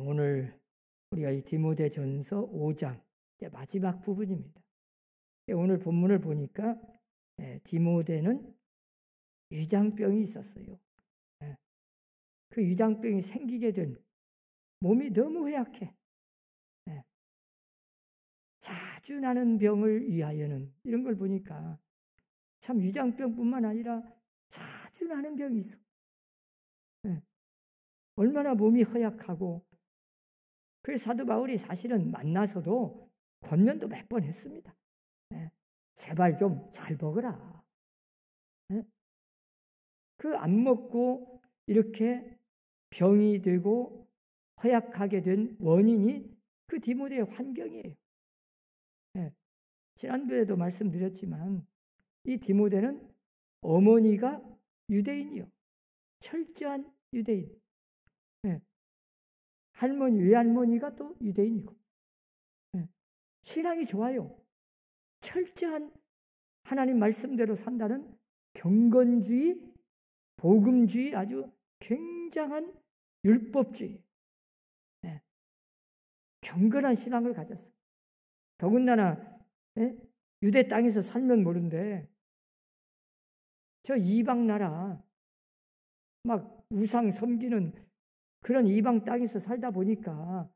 오늘 우리가 이 디모데전서 5장 마지막 부분입니다. 오늘 본문을 보니까 디모데는 위장병이 있었어요. 그 위장병이 생기게 된 몸이 너무 허약해. 자주 나는 병을 위하여는, 이런 걸 보니까 참 위장병뿐만 아니라 자주 나는 병이 있어. 얼마나 몸이 허약하고, 그래서 사도 바울이 사실은 만나서도 권면도 몇 번 했습니다. 제발 좀 잘 먹으라. 그 안 먹고 이렇게 병이 되고 허약하게 된 원인이 그 디모데의 환경이에요. 지난주에도 말씀드렸지만 이 디모데는 어머니가 유대인이요. 철저한 유대인. 할머니, 외할머니가 또 유대인이고. 신앙이 좋아요. 철저한 하나님 말씀대로 산다는 경건주의, 복음주의, 아주 굉장한 율법주의. 경건한 신앙을 가졌어요. 더군다나 유대 땅에서 살면 모른데 저 이방 나라 막 우상 섬기는 그런 이방 땅에서 살다 보니까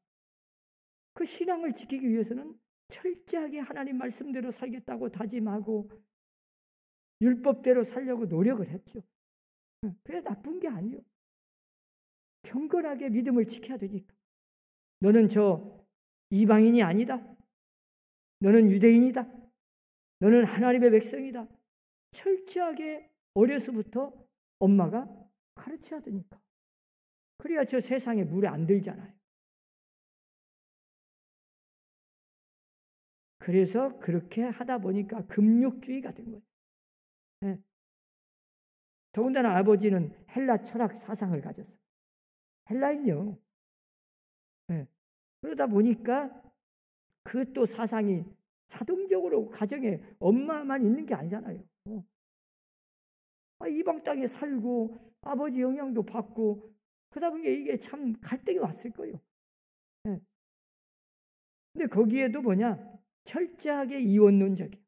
그 신앙을 지키기 위해서는 철저하게 하나님 말씀대로 살겠다고 다짐하고 율법대로 살려고 노력을 했죠. 그게 나쁜 게 아니에요. 경건하게 믿음을 지켜야 되니까. 너는 저 이방인이 아니다. 너는 유대인이다. 너는 하나님의 백성이다. 철저하게 어려서부터 엄마가 가르쳐야 되니까. 그래야 저 세상에 물에 안 들잖아요. 그래서 그렇게 하다 보니까 금욕주의가 된 거예요. 더군다나 아버지는 헬라 철학 사상을 가졌어요. 헬라인요. 그러다 보니까 그 또 사상이 자동적으로 가정에 엄마만 있는 게 아니잖아요. 이방 땅에 살고 아버지 영향도 받고 그러다 보니까 이게 참 갈등이 왔을 거예요. 근데 거기에도 뭐냐? 철저하게 이원론적이에요.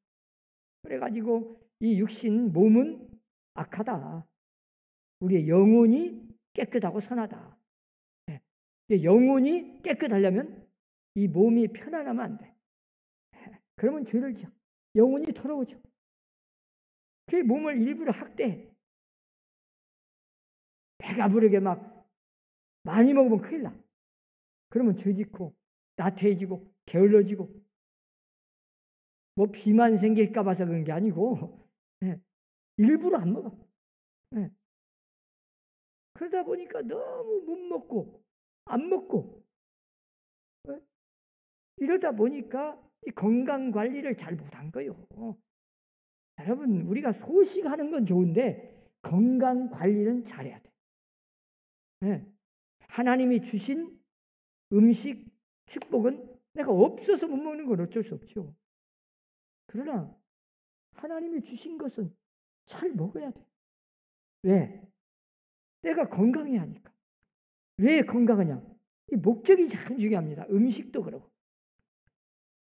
그래가지고 이 육신 몸은 악하다. 우리의 영혼이 깨끗하고 선하다. 영혼이 깨끗하려면 이 몸이 편안하면 안 돼. 그러면 죄를 지어. 영혼이 더러워져. 그 몸을 일부러 학대해. 배가 부르게 막 많이 먹으면 큰일 나. 그러면 죄 짓고 나태해지고 게을러지고 뭐 비만 생길까 봐서 그런 게 아니고 일부러 안 먹어. 그러다 보니까 너무 못 먹고 안 먹고 이러다 보니까 이 건강 관리를 잘 못한 거예요. 여러분, 우리가 소식하는 건 좋은데 건강 관리는 잘해야 돼. 하나님이 주신 음식, 축복은 내가 없어서 못 먹는 건 어쩔 수 없죠. 그러나 하나님이 주신 것은 잘 먹어야 돼. 왜? 내가 건강해야 하니까. 왜 건강하냐? 이 목적이 참 중요합니다. 음식도 그러고.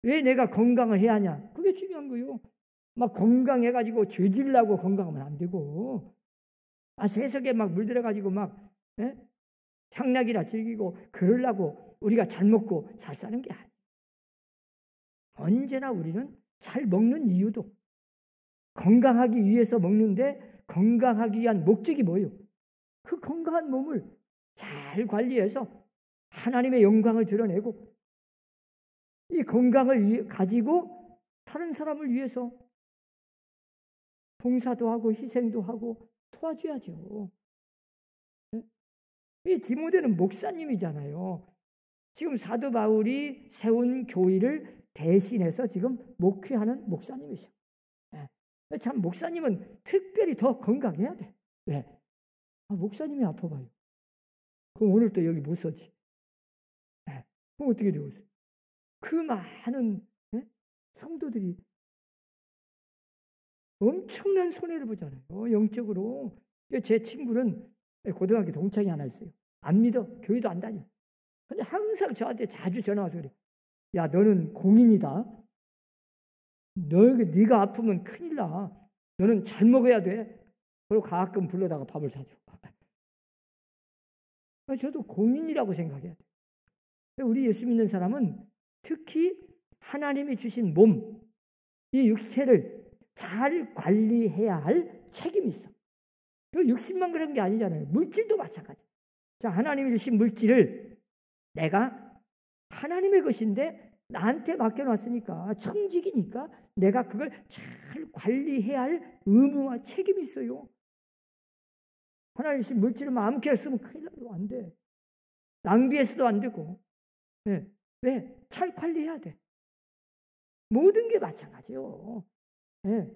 왜 내가 건강을 해야 하냐? 그게 중요한 거예요. 막 건강해가지고 죄질라고 건강하면 안 되고, 세속에 막 물들어가지고 막 향락이라 즐기고 그러려고 우리가 잘 먹고 잘 사는 게 아니에요. 언제나 우리는 잘 먹는 이유도 건강하기 위해서 먹는데 건강하기 위한 목적이 뭐예요? 그 건강한 몸을 잘 관리해서 하나님의 영광을 드러내고 이 건강을 가지고 다른 사람을 위해서 봉사도 하고 희생도 하고 도와줘야죠. 이 디모데는 목사님이잖아요. 지금 사도 바울이 세운 교회를 대신해서 지금 목회하는 목사님이죠. 참 목사님은 특별히 더 건강해야 돼. 왜? 목사님이 아파봐요. 그럼 오늘 또 여기 못 서지. 그럼 어떻게 되겠어요? 그 많은 성도들이 엄청난 손해를 보잖아요. 영적으로. 제 친구는 고등학교 동창이 하나 있어요. 안 믿어. 교회도 안 다녀. 근데 항상 저한테 자주 전화 와서 그래. 야, 너는 공인이다. 네가 아프면 큰일 나. 너는 잘 먹어야 돼. 그리고 가끔 불러다가 밥을 사줘. 저도 공인이라고 생각해야 돼. 우리 예수 믿는 사람은 특히 하나님이 주신 몸, 이 육체를 잘 관리해야 할 책임이 있어. 육신만 그런 게 아니잖아요. 물질도 마찬가지. 자, 하나님이 주신 물질을 내가 하나님의 것인데 나한테 맡겨놨으니까, 청직이니까 내가 그걸 잘 관리해야 할 의무와 책임이 있어요. 하나님 주신 물질을 마음껏 쓰면 큰일 나도 안 돼. 낭비해서도 안 되고. 네. 왜? 잘 관리해야 돼. 모든 게 마찬가지요. 네.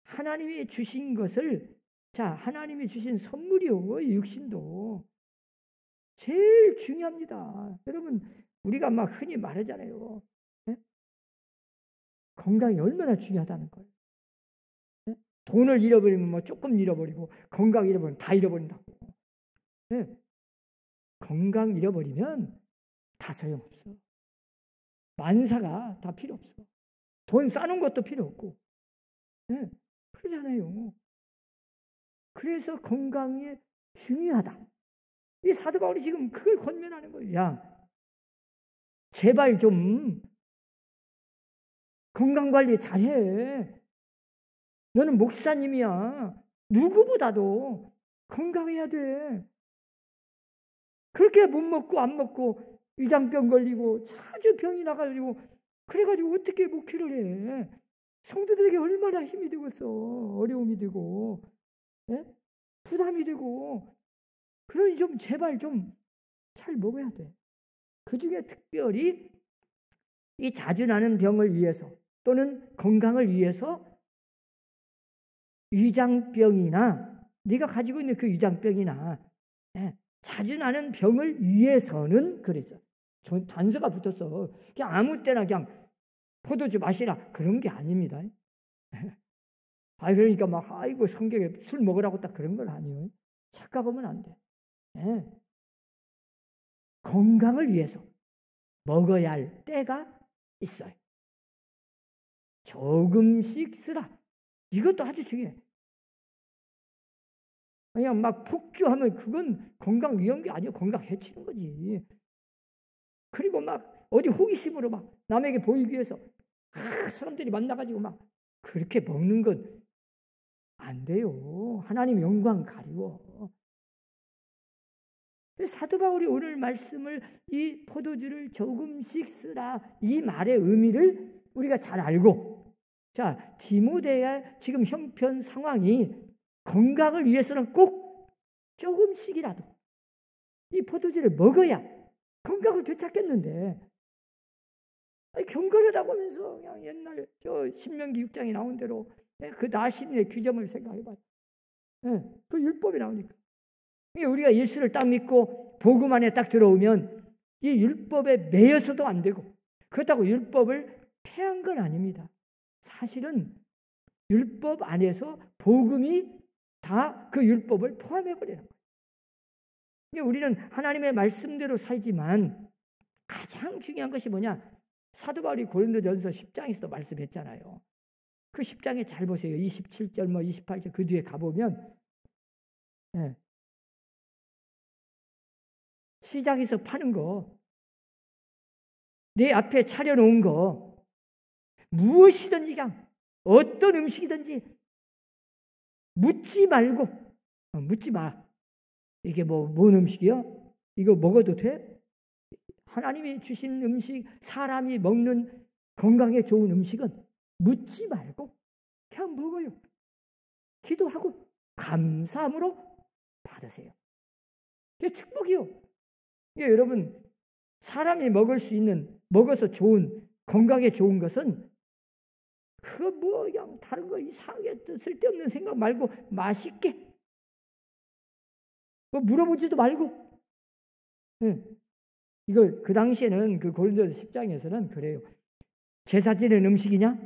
하나님이 주신 것을, 자, 하나님이 주신 선물이요. 육신도. 제일 중요합니다. 여러분, 우리가 막 흔히 말하잖아요. 네? 건강이 얼마나 중요하다는 걸. 네? 돈을 잃어버리면 뭐 조금 잃어버리고, 건강 잃어버리면 다 잃어버린다고. 네? 건강 잃어버리면 다 소용없어. 만사가 다 필요 없어. 돈 싸는 것도 필요 없고. 네? 그러잖아요. 그래서 건강이 중요하다. 이 사도 바울이 지금 그걸 권면하는 거예요. 야, 제발 좀 건강관리 잘해. 너는 목사님이야. 누구보다도 건강해야 돼. 그렇게 못 먹고 안 먹고 위장병 걸리고 자주 병이 나가지고 그래가지고 어떻게 목회를 해. 성도들에게 얼마나 힘이 되겠어. 어려움이 되고 부담이 되고. 그러니 좀 제발 좀 잘 먹어야 돼. 그 중에 특별히 이 자주 나는 병을 위해서 또는 건강을 위해서 위장병이나 네가 가지고 있는 그 위장병이나 자주 나는 병을 위해서는 그랬죠. 단서가 붙었어. 그냥 아무 때나 그냥 포도주 마시라 그런 게 아닙니다. 그러니까 막 아이고 성경에 술 먹으라고 딱 그런 건 아니에요. 착각하면 안 돼. 건강을 위해서 먹어야 할 때가 있어요. 조금씩 쓰라. 이것도 아주 중요해. 그냥 막 폭주하면 그건 건강 위한 게 아니에요. 건강 해치는 거지. 그리고 막 어디 호기심으로 막 남에게 보이기 위해서 사람들이 만나가지고 막 그렇게 먹는 건 안 돼요. 하나님 영광 가리워. 사도 바울이 오늘 말씀을 이 포도주를 조금씩 쓰라 이 말의 의미를 우리가 잘 알고, 자, 디모데의 지금 형편 상황이 건강을 위해서는 꼭 조금씩이라도 이 포도주를 먹어야 건강을 되찾겠는데, 경건하다고 하면서 그냥 옛날 저 신명기 6장에 나온 대로 그 나신의 규정을 생각해봐요. 그 율법이 나오니까. 우리가 예수를 딱 믿고 복음 안에 딱 들어오면 이 율법에 매여서도 안 되고, 그렇다고 율법을 폐한 건 아닙니다. 사실은 율법 안에서 복음이 다 그 율법을 포함해버리는 거예요. 우리는 하나님의 말씀대로 살지만 가장 중요한 것이 뭐냐? 사도 바울이 고린도전서 10장에서도 말씀했잖아요. 그 10장에 잘 보세요. 27절, 28절 그 뒤에 가보면 시장에서 파는 거, 내 앞에 차려놓은 거, 무엇이든지 그냥 어떤 음식이든지 묻지 말고, 묻지 마. 이게 뭔 음식이요? 이거 먹어도 돼? 하나님이 주신 음식, 사람이 먹는 건강에 좋은 음식은 묻지 말고 그냥 먹어요. 기도하고 감사함으로 받으세요. 이게 축복이요. 여러분, 사람이 먹을 수 있는, 먹어서 좋은, 건강에 좋은 것은 그거 그냥 다른 거 이상하게 쓸데없는 생각 말고 맛있게 물어보지도 말고. 이거 그 당시에는 그 고린도서 10장에서는 그래요. 제사 지낸 음식이냐?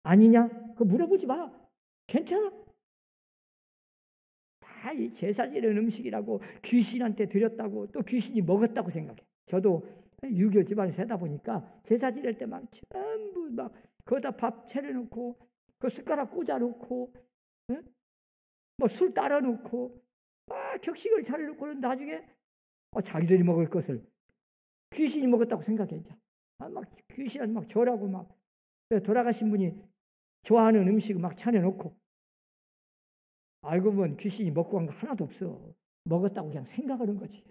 아니냐? 그거 물어보지 마. 괜찮아. 다 이 제사 지내는 음식이라고 귀신한테 드렸다고 또 귀신이 먹었다고 생각해. 저도 유교 집안에 살다 보니까 제사 지낼 때 막 전부 막 거기다 밥 차려놓고 그 숟가락 꽂아놓고 뭐 술 따라놓고 막 격식을 차려놓고 나중에 자기들이 먹을 것을 귀신이 먹었다고 생각해. 막 귀신한테 막 절하고 막 돌아가신 분이 좋아하는 음식을 막 차려놓고 알고 보면 귀신이 먹고 간 거 하나도 없어. 먹었다고 그냥 생각하는 거지.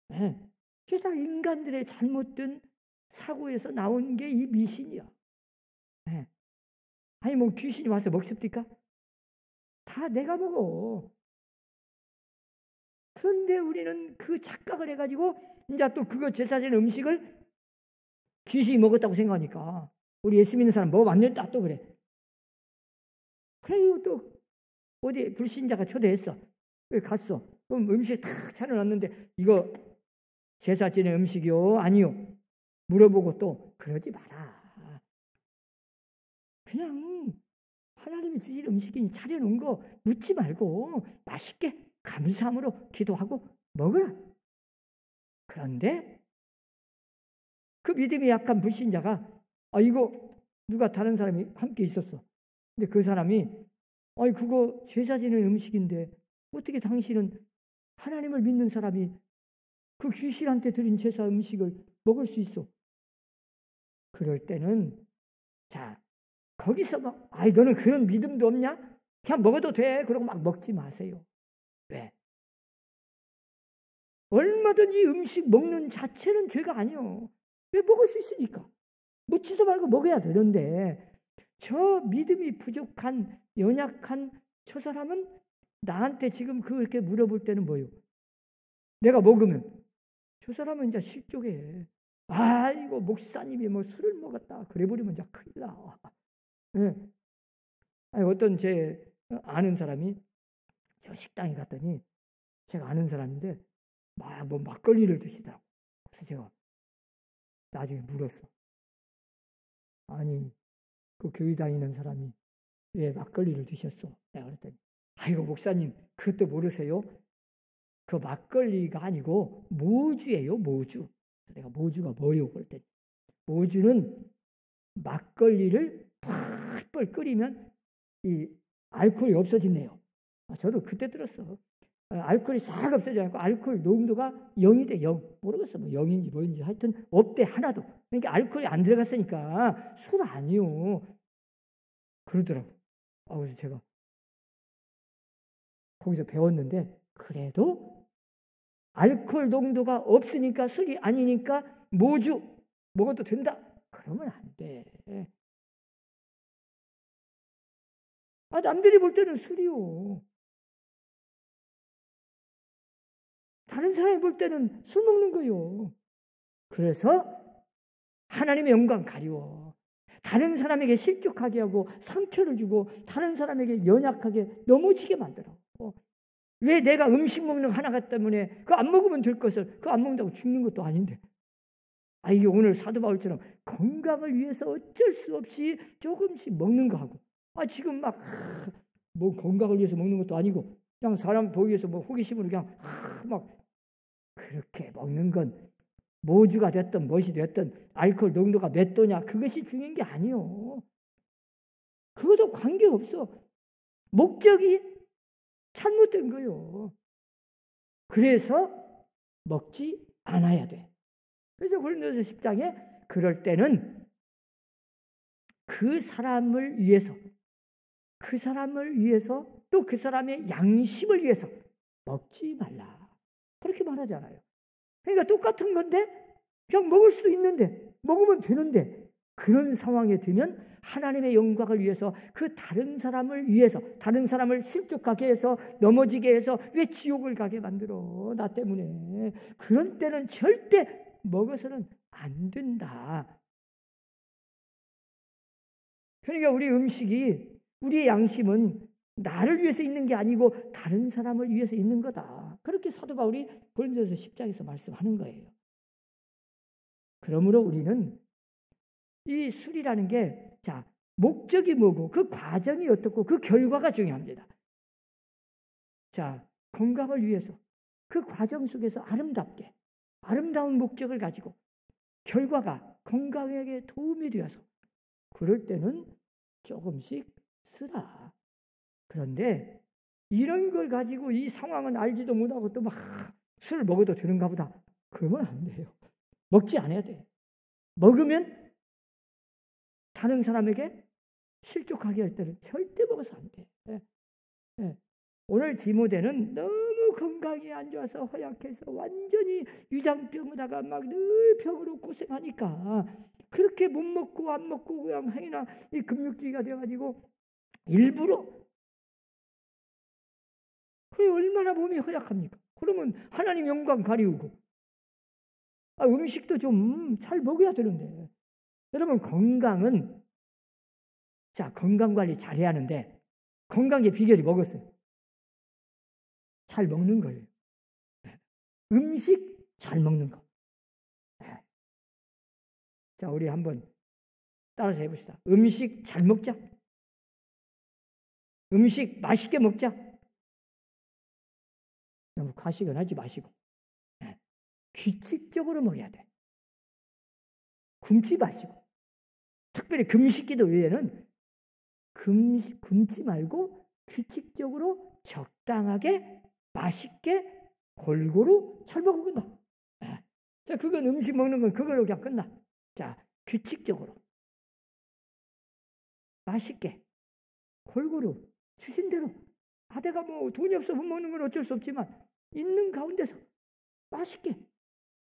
그게 다 인간들의 잘못된 사고에서 나온 게 이 미신이야. 아니 뭐 귀신이 와서 먹습니까? 다 내가 먹어. 그런데 우리는 그 착각을 해가지고 이제 또 그거 제사 지낸 음식을 귀신이 먹었다고 생각하니까 우리 예수 믿는 사람 먹어봤는데 또 그래. 그래요. 또 어디 불신자가 초대했어. 갔어. 그럼 음식 탁 차려놨는데 이거 제사 지낸 음식이요? 아니요. 물어보고 또 그러지 마라. 그냥 하나님이 주신 음식이니 차려놓은 거 묻지 말고 맛있게 감사함으로 기도하고 먹으라. 그런데 그 믿음이 약한 불신자가 이거 누가 다른 사람이 함께 있었어. 근데 그 사람이 그거 제사 지낸 음식인데 어떻게 당신은 하나님을 믿는 사람이 그 귀신한테 드린 제사 음식을 먹을 수 있어? 그럴 때는 자 거기서 막 너는 그런 믿음도 없냐? 그냥 먹어도 돼. 그러고 막 먹지 마세요. 왜? 얼마든지 음식 먹는 자체는 죄가 아니요. 왜 먹을 수 있으니까. 묻지도 말고 먹어야 되는데 저 믿음이 부족한 연약한 저 사람은 나한테 지금 그렇게 물어볼 때는 뭐예요? 내가 먹으면 저 사람은 이제 실족해. 이거 목사님이 뭐 술을 먹었다. 그래 버리면 이제 큰일 나. 어떤 제 아는 사람이 저 식당에 갔더니 제가 아는 사람인데 뭐 막걸리를 드시더라고. 그래서 제가 나중에 물었어. 아니 그 교회 다니는 사람이 왜 막걸리를 드셨어? 내가 그랬더니 이거 목사님 그것도 모르세요? 그 막걸리가 아니고 모주예요. 모주. 내가 모주가 뭐요? 그랬더니 모주는 막걸리를 펄펄 끓이면 이 알코올이 없어진대요. 저도 그때 들었어. 알코올이 싹 없어져갖고 알코올 농도가 0이 돼. 0. 모르겠어. 뭐 0인지 뭐인지 하여튼 없대 하나도. 그러니까 알코올이 안 들어갔으니까 술 아니요. 그러더라고. 그래서 제가 거기서 배웠는데 그래도 알코올 농도가 없으니까 술이 아니니까 모주 먹어도 된다. 그러면 안 돼. 남들이 볼 때는 술이요. 다른 사람이 볼 때는 술 먹는 거요. 그래서 하나님의 영광 가리워. 다른 사람에게 실족하게 하고 상처를 주고 다른 사람에게 연약하게 넘어지게 만들어. 왜 내가 음식 먹는 하나가 때문에 그거 안 먹으면 될 것을 그거 안 먹는다고 죽는 것도 아닌데. 이게 오늘 사도 바울처럼 건강을 위해서 어쩔 수 없이 조금씩 먹는 거 하고 지금 막 뭐 건강을 위해서 먹는 것도 아니고 그냥 사람 보기 위해서 뭐 호기심으로 그냥 막 그렇게 먹는 건 모주가 됐든 무엇이 됐든 알코올 농도가 몇 도냐 그것이 중요한 게 아니요. 그것도 관계없어. 목적이 잘못된 거요. 그래서 먹지 않아야 돼. 그래서 고린도서 10장에 그럴 때는 그 사람을 위해서 또 그 사람의 양심을 위해서 먹지 말라. 그렇게 말하잖아요. 그러니까 똑같은 건데 그냥 먹을 수도 있는데 먹으면 되는데 그런 상황에 들면 하나님의 영광을 위해서 그 다른 사람을 위해서 다른 사람을 실족하게 해서 넘어지게 해서 왜 지옥을 가게 만들어 나 때문에 그런 때는 절대 먹어서는 안 된다. 그러니까 우리 음식이 우리의 양심은 나를 위해서 있는 게 아니고 다른 사람을 위해서 있는 거다. 그렇게 사도 바울이 고린도서 10장에서 말씀하는 거예요. 그러므로 우리는 이 술이라는 게 목적이 뭐고 그 과정이 어떻고 그 결과가 중요합니다. 건강을 위해서 그 과정 속에서 아름답게 아름다운 목적을 가지고 결과가 건강에게 도움이 되어서 그럴 때는 조금씩 쓰라. 그런데 이런 걸 가지고 이 상황은 알지도 못하고 또 막 술을 먹어도 되는가 보다. 그러면 안 돼요. 먹지 않아야 돼. 먹으면 다른 사람에게 실족하게 할 때는 절대 먹어서 안 돼. 예. 예. 오늘 디모데는 너무 건강이 안 좋아서 허약해서 완전히 위장병에다가 막 늘 병으로 고생하니까 그렇게 못 먹고 안 먹고 그냥 행이나 이 금육지가 돼가지고 일부러 그게 얼마나 몸이 허약합니까? 그러면 하나님 영광 가리우고 음식도 좀 잘 먹어야 되는데 여러분 건강은 자 건강관리 잘해야 하는데 건강의 비결이 뭐겠어요? 잘 먹는 거예요. 음식 잘 먹는 거. 자 우리 한번 따라서 해봅시다. 음식 잘 먹자. 음식 맛있게 먹자. 너무 과식은 하지 마시고 규칙적으로 먹어야 돼. 굶지 마시고 특별히 금식기도 외에는 굶지 말고 규칙적으로 적당하게 맛있게 골고루 잘 먹는다. 자 그건 음식 먹는 건 그걸로 그냥 끝나. 자 규칙적으로 맛있게 골고루 주신 대로 내가 뭐 돈이 없어 못 먹는 건 어쩔 수 없지만 있는 가운데서 맛있게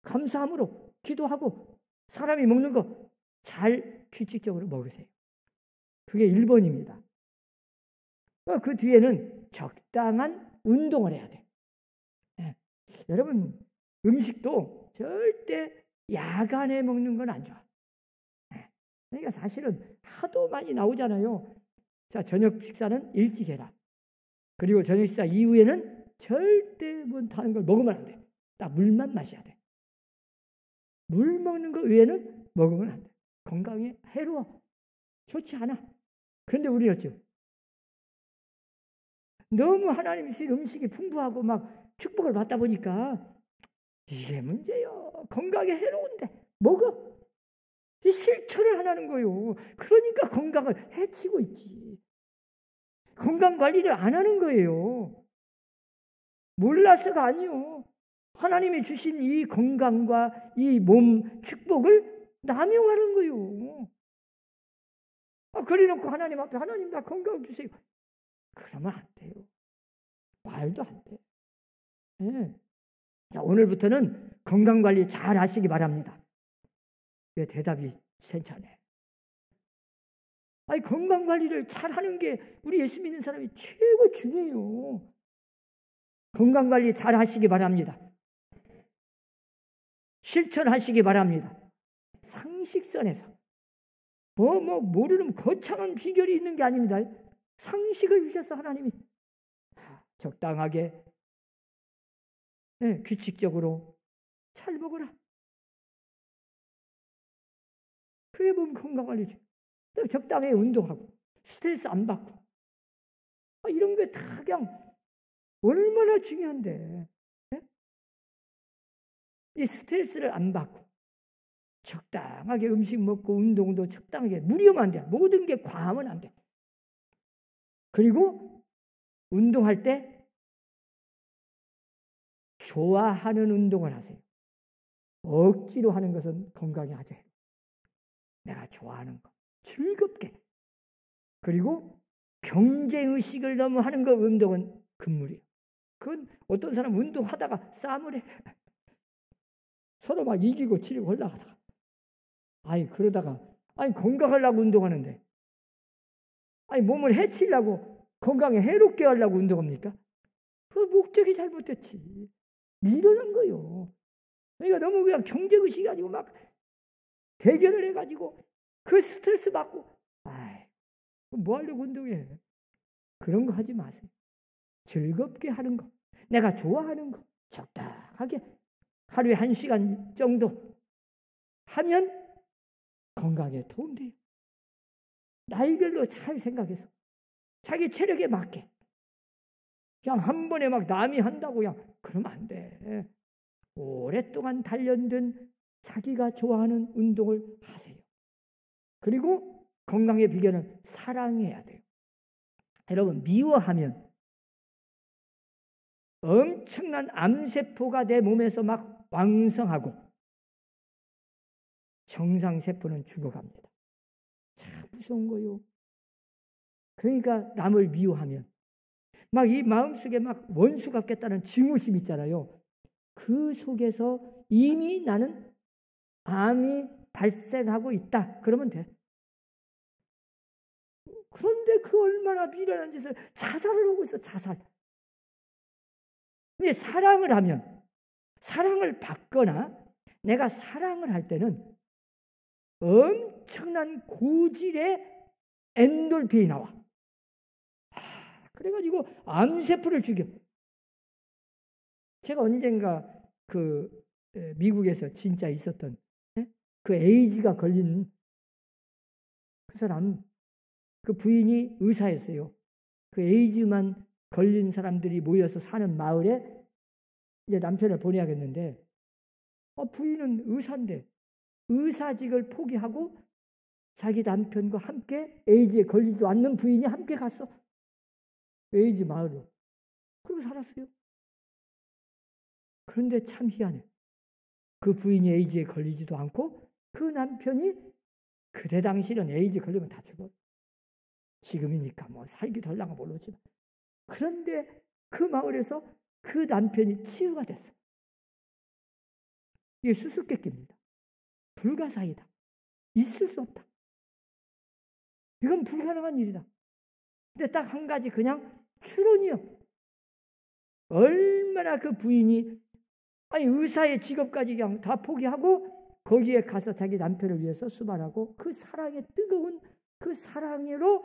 감사함으로 기도하고 사람이 먹는 거 잘 규칙적으로 먹으세요. 그게 1번입니다. 그 뒤에는 적당한 운동을 해야 돼. 여러분 음식도 절대 야간에 먹는 건 안 좋아. 그러니까 사실은 하도 많이 나오잖아요. 자 저녁 식사는 일찍 해라. 그리고 저녁 식사 이후에는 절대 뭐 다른 걸 먹으면 안 돼. 딱 물만 마셔야 돼. 물 먹는 거 외에는 먹으면 안 돼. 건강에 해로워. 좋지 않아. 그런데 우리는 어쩌? 너무 하나님 주신 음식이 풍부하고 막 축복을 받다 보니까 이게 문제요. 건강에 해로운데 먹어. 실천을 안 하는 거요. 그러니까 건강을 해치고 있지. 건강 관리를 안 하는 거예요. 몰라서가 아니요. 하나님이 주신 이 건강과 이 몸 축복을 남용하는 거요. 그래놓고 하나님 앞에 하나님 나 건강 주세요. 그러면 안 돼요. 말도 안 돼. 네. 자, 오늘부터는 건강 관리 잘 하시기 바랍니다. 왜 대답이 괜찮네. 건강 관리를 잘 하는 게 우리 예수 믿는 사람이 최고 중요해요. 건강 관리 잘 하시기 바랍니다. 실천하시기 바랍니다. 상식선에서. 모르는 거창한 비결이 있는 게 아닙니다. 상식을 주셔서 하나님이 적당하게 규칙적으로 잘 먹어라. 그게 몸 건강관리죠. 적당히 운동하고 스트레스 안 받고 이런 게 다 그냥 얼마나 중요한데 이 스트레스를 안 받고 적당하게 음식 먹고 운동도 적당하게 무리하면 안 돼. 모든 게 과하면 안 돼. 그리고 운동할 때 좋아하는 운동을 하세요. 억지로 하는 것은 건강에 아주 해요. 내가 좋아하는 거 즐겁게. 그리고 경쟁의식을 너무 하는 거 운동은 금물이에요. 그건 어떤 사람 운동하다가 싸움을 해. 서로 막 이기고 치려고 올라가다가 그러다가 건강하려고 운동하는데 몸을 해치려고 건강에 해롭게 하려고 운동합니까? 그 목적이 잘못됐지. 미련한 거요. 그러니까 너무 그냥 경쟁의식이 가지고 막 대결을 해가지고 그 스트레스 받고 뭐 하려고 운동해. 그런 거 하지 마세요. 즐겁게 하는 거, 내가 좋아하는 거 적당하게 하루에 1시간 정도 하면 건강에 도움돼요. 나이별로 잘 생각해서 자기 체력에 맞게 그냥 한 번에 막 남이 한다고 그냥 그러면 안 돼. 오랫동안 단련된 자기가 좋아하는 운동을 하세요. 그리고 건강의 비결은 사랑해야 돼요. 여러분, 미워하면 엄청난 암세포가 내 몸에서 막 왕성하고 정상세포는 죽어갑니다. 참 무서운 거요. 그러니까 남을 미워하면 막 이 마음속에 막 원수 같겠다는 증오심 있잖아요. 그 속에서 이미 나는 암이 발생하고 있다. 그러면 돼. 그런데 그 얼마나 미련한 짓을 자살을 하고 있어. 자살. 근데 사랑을 하면 사랑을 받거나 내가 사랑을 할 때는 엄청난 고질의 엔돌핀이 나와. 그래가지고 암세포를 죽여. 제가 언젠가 그 미국에서 진짜 있었던 그 에이즈가 걸린 그 사람, 그 부인이 의사였어요. 그 에이즈만 걸린 사람들이 모여서 사는 마을에 이제 남편을 보내야겠는데, 부인은 의사인데 의사직을 포기하고 자기 남편과 함께 에이즈에 걸리지도 않는 부인이 함께 갔어. 에이즈 마을로. 그러고 살았어요. 그런데 참 희한해. 그 부인이 에이즈에 걸리지도 않고 그 남편이 그때 당시는 에이즈 걸리면 다 죽어. 지금이니까 뭐 살기도 할랑가 모르지만. 그런데 그 마을에서 그 남편이 치유가 됐어. 이게 수수께끼입니다. 불가사의다. 있을 수 없다. 이건 불가능한 일이다. 근데 딱 한 가지 그냥 추론이요. 얼마나 그 부인이 의사의 직업까지 그냥 다 포기하고 거기에 가서 자기 남편을 위해서 수발하고 그 사랑의 뜨거운 그 사랑으로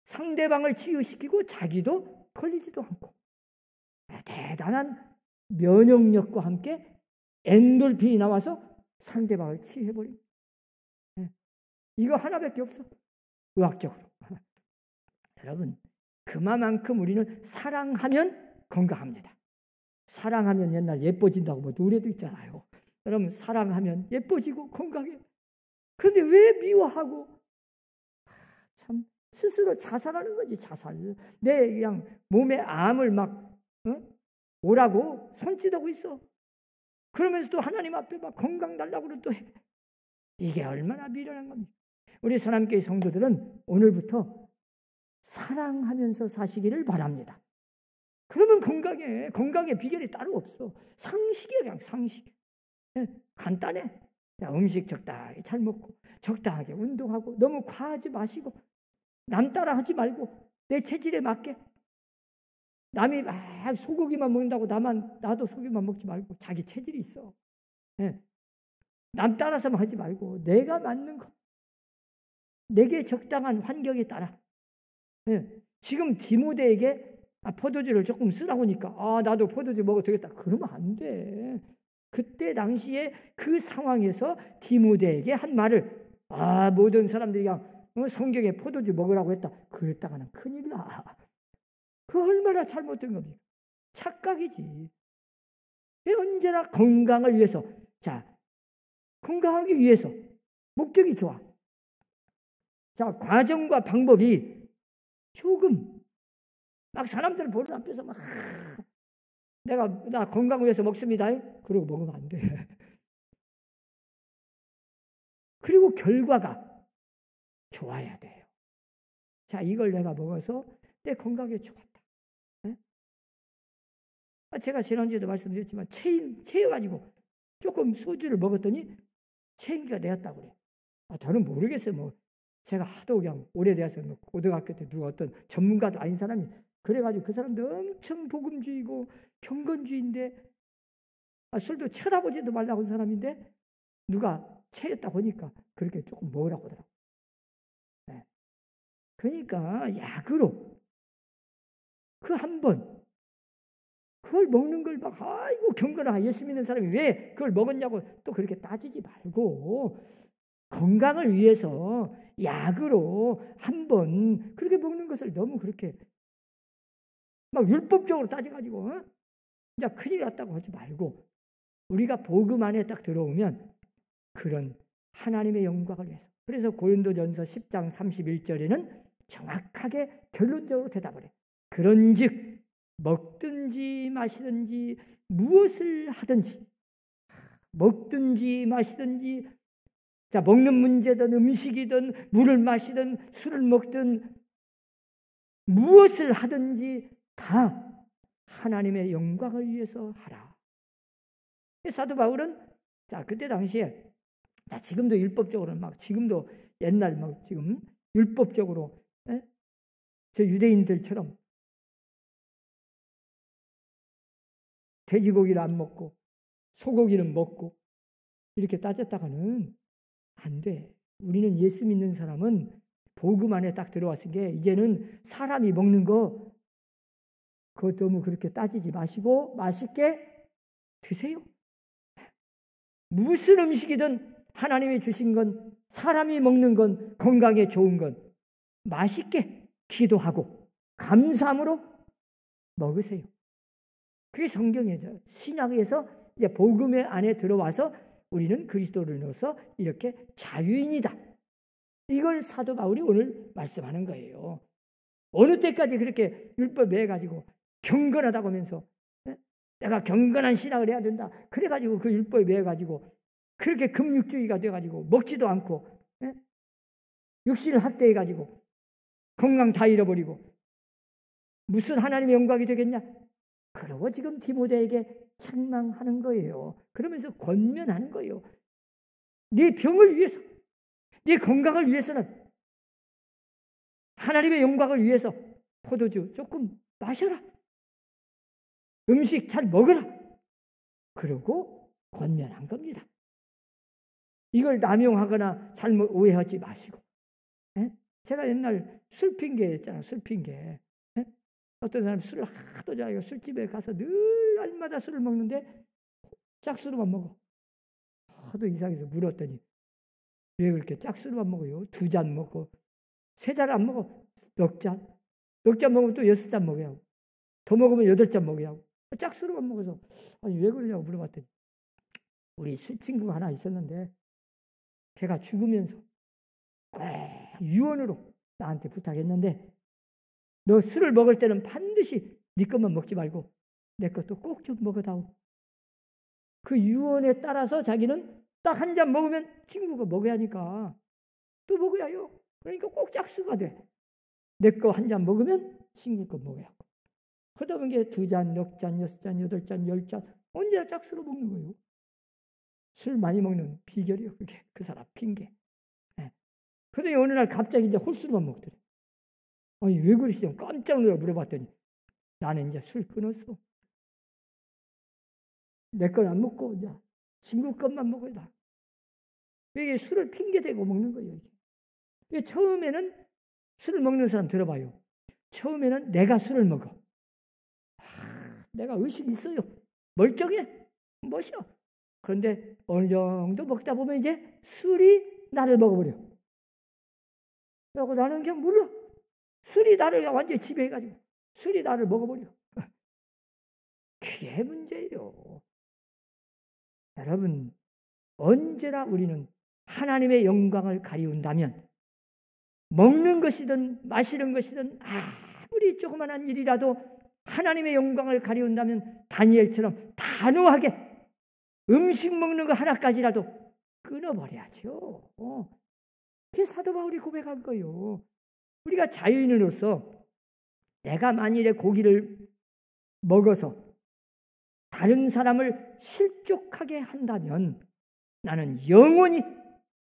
상대방을 치유시키고 자기도 걸리지도 않고 대단한 면역력과 함께 엔돌핀이 나와서 상대방을 치유해버립니다. 이거 하나밖에 없어. 의학적으로. 여러분, 그만큼 우리는 사랑하면 건강합니다. 사랑하면 옛날 예뻐진다고 뭐 노래도 있잖아요. 여러분, 사랑하면 예뻐지고 건강해. 그런데 왜 미워하고 참 스스로 자살하는 거지. 자살. 내 그냥 몸에 암을 막 오라고 손짓하고 있어. 그러면서 또 하나님 앞에 막 건강 달라고 또 해. 이게 얼마나 미련한 겁니까? 우리 사랑교회 성도들은 오늘부터 사랑하면서 사시기를 바랍니다. 그러면 건강해. 건강의 비결이 따로 없어. 상식이야, 그냥 상식. 간단해. 자, 음식 적당하게 잘 먹고 적당하게 운동하고 너무 과하지 마시고 남 따라 하지 말고 내 체질에 맞게. 남이 막 소고기만 먹는다고 나도 소고기만 먹지 말고 자기 체질이 있어. 남 따라서만 하지 말고 내가 맞는 거. 내게 적당한 환경에 따라. 지금 디모데에게 포도주를 조금 쓰라고 하니까 나도 포도주 먹어도 되겠다. 그러면 안 돼. 그때 당시에 그 상황에서 디모데에게 한 말을 모든 사람들이 그냥 성경에 포도주 먹으라고 했다. 그랬다가는 큰일 나. 그 얼마나 잘못된 겁니까? 착각이지. 언제나 건강을 위해서. 자, 건강하기 위해서 목적이 좋아. 자, 과정과 방법이 조금 막 사람들 보는 앞에서 막 나 건강을 위해서 먹습니다. 그러고 먹으면 안 돼. 그리고 결과가 좋아야 돼요. 자, 이걸 내가 먹어서 내 건강에 좋았다. 제가 지난주에도 말씀드렸지만 체여가지고 조금 소주를 먹었더니 체인기가 되었다고 그래요. 저는 모르겠어요. 뭐 제가 하도 그냥 오래돼서 고등학교 때 누가 어떤 전문가도 아닌 사람이 그래가지고 그 사람도 엄청 복음주의고 경건주의인데 술도 쳐다보지도 말라고 한 사람인데 누가 체했다고 하니까 그렇게 조금 먹으라고 하더라고요. 그러니까 약으로 그 한 번 그걸 먹는 걸 막 경건하게 예수 믿는 사람이 왜 그걸 먹었냐고 또 그렇게 따지지 말고 건강을 위해서 약으로 한 번 그렇게 먹는 것을 너무 그렇게 막 율법적으로 따져가지고 이제 큰일 났다고 하지 말고 우리가 복음 안에 딱 들어오면 그런 하나님의 영광을 위해서. 그래서 고린도전서 10장 31절에는 정확하게 결론적으로 대답을 해요. 그런즉 먹든지 마시든지 무엇을 하든지, 먹든지 마시든지, 자, 먹는 문제든 음식이든 물을 마시든 술을 먹든 무엇을 하든지 다 하나님의 영광을 위해서 하라. 사도 바울은 자, 그때 당시에 자, 지금도 율법적으로 막 지금도 옛날 막 지금 율법적으로 저 유대인들처럼 돼지고기를 안 먹고 소고기는 먹고 이렇게 따졌다가는 안 돼. 우리는 예수 믿는 사람은 복음 안에 딱 들어왔은 게 이제는 사람이 먹는 거 그것 너무 그렇게 따지지 마시고 맛있게 드세요. 무슨 음식이든 하나님이 주신 건 사람이 먹는 건 건강에 좋은 건 맛있게 기도하고 감사함으로 먹으세요. 그게 성경이죠. 신약에서 이제 복음의 안에 들어와서 우리는 그리스도를 넣어서 이렇게 자유인이다. 이걸 사도 바울이 오늘 말씀하는 거예요. 어느 때까지 그렇게 율법 매가지고 경건하다고 하면서 내가 경건한 신앙을 해야 된다. 그래가지고 그 율법에 매가지고 그렇게 금육주의가 돼가지고 먹지도 않고 육신을 학대해가지고 건강 다 잃어버리고 무슨 하나님의 영광이 되겠냐? 그러고 지금 디모데에게 책망하는 거예요. 그러면서 권면하는 거예요. 네 병을 위해서, 네 건강을 위해서는 하나님의 영광을 위해서 포도주 조금 마셔라. 음식 잘 먹어라. 그러고 권면한 겁니다. 이걸 남용하거나 잘못 오해하지 마시고. 제가 옛날 술 핑계였잖아요. 술 핑계. 어떤 사람 술을 하도 좋아해요. 술집에 가서 늘 날마다 술을 먹는데 짝술로만 먹어. 하도 이상해서 물었더니 왜 그렇게 짝술로만 먹어요? 2잔 먹고 3잔 안 먹어. 넉 잔. 넉 잔 먹으면 또 6잔 먹어야 하고 더 먹으면 8잔 먹어야 하고 짝술로만 먹어서 아니 왜 그러냐고 물어봤더니 우리 술 친구가 하나 있었는데 걔가 죽으면서 꼭 유언으로 나한테 부탁했는데 너 술을 먹을 때는 반드시 네 것만 먹지 말고 내 것도 꼭 좀 먹어다오. 그 유언에 따라서 자기는 딱 한 잔 먹으면 친구가 먹어야 하니까 또 먹어야 해요. 그러니까 꼭 짝수가 돼. 내 거 한 잔 먹으면 친구 거 먹어야 하고. 그러다 보니 2잔, 넉 잔, 6잔, 8잔, 10잔 언제나 짝수로 먹는 거예요. 술 많이 먹는 비결이요. 그게 그 사람 핑계. 그러더니 어느 날 갑자기 이제 홀수로만 먹더래. 아니 왜 그러시죠? 깜짝 놀라 물어봤더니 나는 이제 술 끊었어. 내 건 안 먹고 이제 친구 것만 먹어야. 이게 술을 핑계대고 먹는 거예요. 이게 처음에는 술을 먹는 사람 들어봐요. 처음에는 내가 술을 먹어. 내가 의식이 있어요. 멀쩡해. 멋이야. 그런데 어느 정도 먹다 보면 이제 술이 나를 먹어버려. 그래서 나는 그냥 몰라. 술이 나를 완전히 지배해가지고 술이 나를 먹어버려. 그게 문제예요. 여러분 언제나 우리는 하나님의 영광을 가리운다면 먹는 것이든 마시는 것이든 아무리 조그만한 일이라도 하나님의 영광을 가리운다면 다니엘처럼 단호하게 음식 먹는 거 하나까지라도 끊어버려야죠. 그게 사도 바울이 고백한 거예요. 우리가 자유인으로서 내가 만일에 고기를 먹어서 다른 사람을 실족하게 한다면 나는 영원히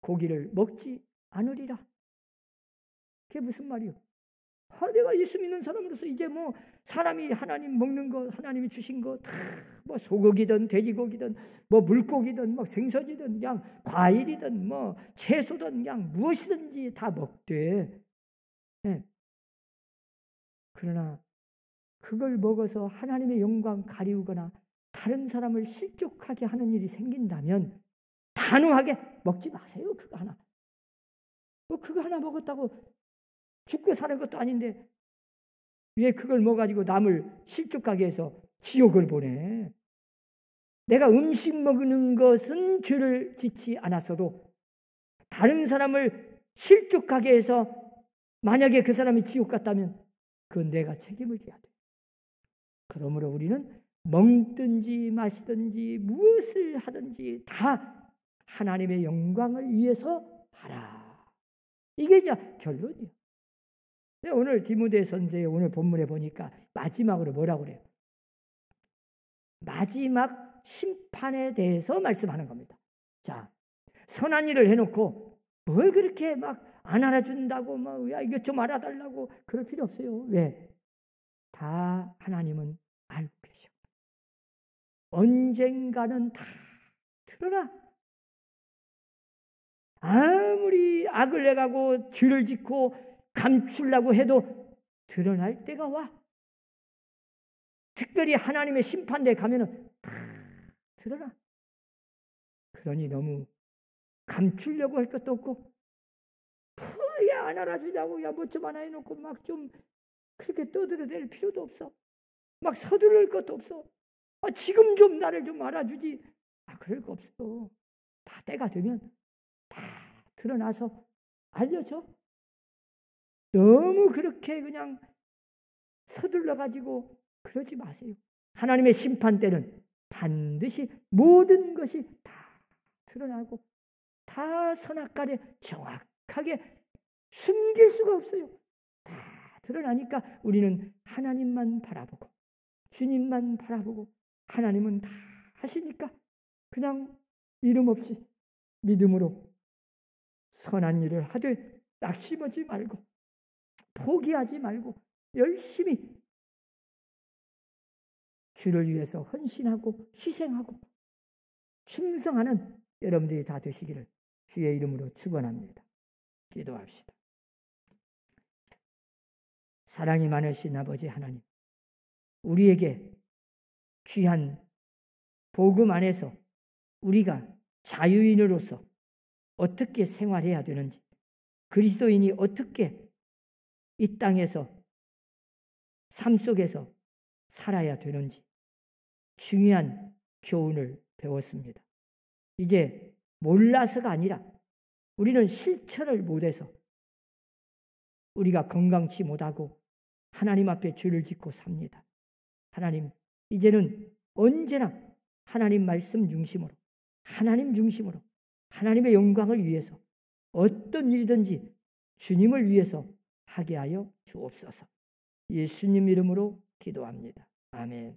고기를 먹지 않으리라. 그게 무슨 말이요? 내가 예수 믿는 사람으로서 이제 뭐 사람이 하나님 먹는 거, 하나님이 주신 거 다 뭐 소고기든 돼지고기든 뭐 물고기든 뭐 생선이든 그냥 과일이든 뭐 채소든 그냥 무엇이든지 다 먹되. 네. 그러나 그걸 먹어서 하나님의 영광 가리우거나 다른 사람을 실족하게 하는 일이 생긴다면 단호하게 먹지 마세요. 그거 하나. 뭐 그거 하나 먹었다고 죽고 사는 것도 아닌데 왜 그걸 먹어가지고 남을 실족하게 해서 지옥을 보내? 내가 음식 먹는 것은 죄를 짓지 않았어도 다른 사람을 실족하게 해서 만약에 그 사람이 지옥 갔다면 그건 내가 책임을 져야 돼. 그러므로 우리는 먹든지 마시든지 무엇을 하든지 다 하나님의 영광을 위해서 하라. 이게 이제 결론이에요. 오늘 디모데 선생의 오늘 본문에 보니까 마지막으로 뭐라고 그래요? 마지막 심판에 대해서 말씀하는 겁니다. 자, 선한 일을 해놓고 뭘 그렇게 막 안 알아준다고 막 야 이거 좀 알아달라고 그럴 필요 없어요. 왜? 다 하나님은 알고 계셔. 언젠가는 다 드러나. 아무리 악을 해가고 죄를 짓고 감추려고 해도 드러날 때가 와. 특별히 하나님의 심판대에 가면은 다 드러나. 그러니 너무 감추려고 할 것도 없고 야 안 알아주냐고 야 뭐 좀 하나 해놓고 막 좀 그렇게 떠들어댈 필요도 없어. 막 서두를 것도 없어. 지금 좀 나를 좀 알아주지. 그럴 거 없어. 다 때가 되면 다 드러나서 알려줘. 너무 그렇게 그냥 서둘러 가지고 그러지 마세요. 하나님의 심판 때는 반드시 모든 것이 다 드러나고 다 선악간에 정확하게 숨길 수가 없어요. 다 드러나니까 우리는 하나님만 바라보고 주님만 바라보고 하나님은 다 하시니까 그냥 이름 없이 믿음으로 선한 일을 하되 낙심하지 말고 포기하지 말고 열심히 주를 위해서 헌신하고 희생하고 충성하는 여러분들이 다 되시기를 주의 이름으로 축원합니다. 기도합시다. 사랑이 많으신 아버지 하나님, 우리에게 귀한 복음 안에서 우리가 자유인으로서 어떻게 생활해야 되는지, 그리스도인이 어떻게 이 땅에서 삶 속에서 살아야 되는지 중요한 교훈을 배웠습니다. 이제 몰라서가 아니라 우리는 실천을 못해서 우리가 건강치 못하고 하나님 앞에 죄를 짓고 삽니다. 하나님, 이제는 언제나 하나님 말씀 중심으로 하나님 중심으로 하나님의 영광을 위해서 어떤 일이든지 주님을 위해서 하게 하여 주옵소서. 예수님 이름으로 기도합니다. 아멘.